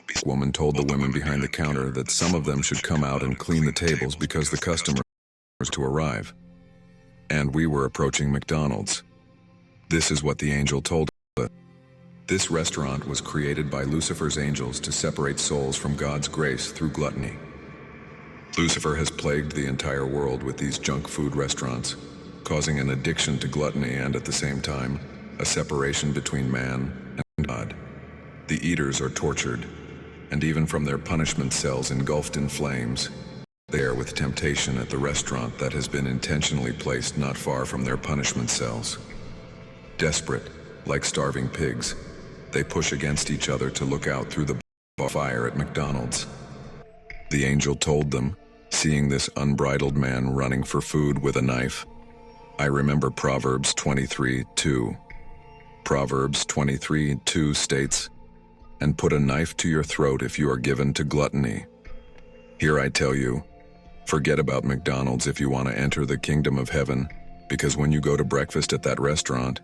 This woman told the women behind the counter that some of them should come out and clean the tables because the customers were to arrive. And we were approaching McDonald's. This is what the angel told us. This restaurant was created by Lucifer's angels to separate souls from God's grace through gluttony. Lucifer has plagued the entire world with these junk food restaurants, causing an addiction to gluttony and, at the same time, a separation between man and God. The eaters are tortured, and even from their punishment cells engulfed in flames, they are with temptation at the restaurant that has been intentionally placed not far from their punishment cells. Desperate, like starving pigs, they push against each other to look out through the fire at McDonald's. The angel told them, seeing this unbridled man running for food with a knife. I remember Proverbs 23:2. Proverbs 23:2 states, "And put a knife to your throat if you are given to gluttony." Here I tell you, forget about McDonald's if you want to enter the kingdom of heaven, because when you go to breakfast at that restaurant,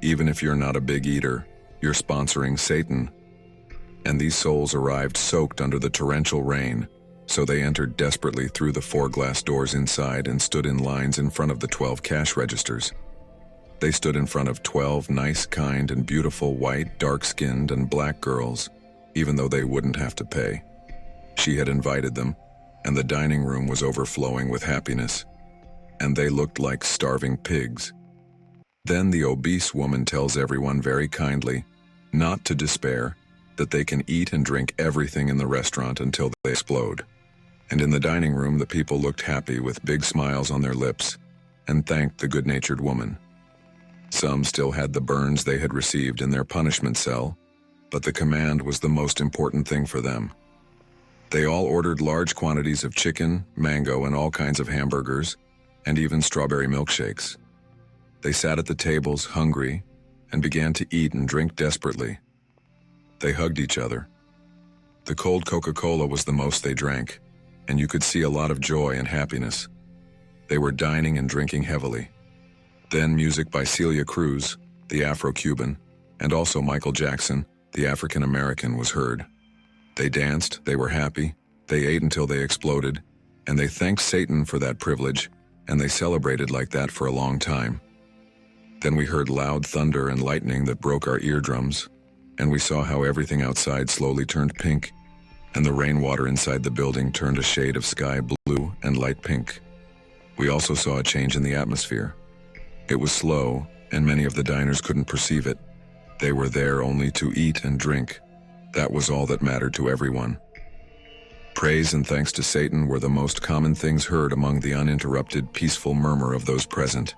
even if you're not a big eater, you're sponsoring Satan. And these souls arrived soaked under the torrential rain, so they entered desperately through the 4 glass doors inside and stood in lines in front of the 12 cash registers. They stood in front of 12 nice, kind, and beautiful white, dark-skinned, and black girls, even though they wouldn't have to pay. She had invited them, and the dining room was overflowing with happiness, and they looked like starving pigs. Then the obese woman tells everyone very kindly not to despair, that they can eat and drink everything in the restaurant until they explode. And in the dining room, the people looked happy with big smiles on their lips and thanked the good-natured woman. Some still had the burns they had received in their punishment cell, but the command was the most important thing for them. They all ordered large quantities of chicken, mango, and all kinds of hamburgers, and even strawberry milkshakes. They sat at the tables, hungry, and began to eat and drink desperately. They hugged each other. The cold Coca-Cola was the most they drank, and you could see a lot of joy and happiness. They were dining and drinking heavily. Then music by Celia Cruz, the Afro-Cuban, and also Michael Jackson, the African-American, was heard. They danced, they were happy, they ate until they exploded, and they thanked Satan for that privilege, and they celebrated like that for a long time. Then we heard loud thunder and lightning that broke our eardrums, and we saw how everything outside slowly turned pink, and the rainwater inside the building turned a shade of sky blue and light pink. We also saw a change in the atmosphere. It was slow, and many of the diners couldn't perceive it. They were there only to eat and drink. That was all that mattered to everyone. Praise and thanks to Satan were the most common things heard among the uninterrupted, peaceful murmur of those present.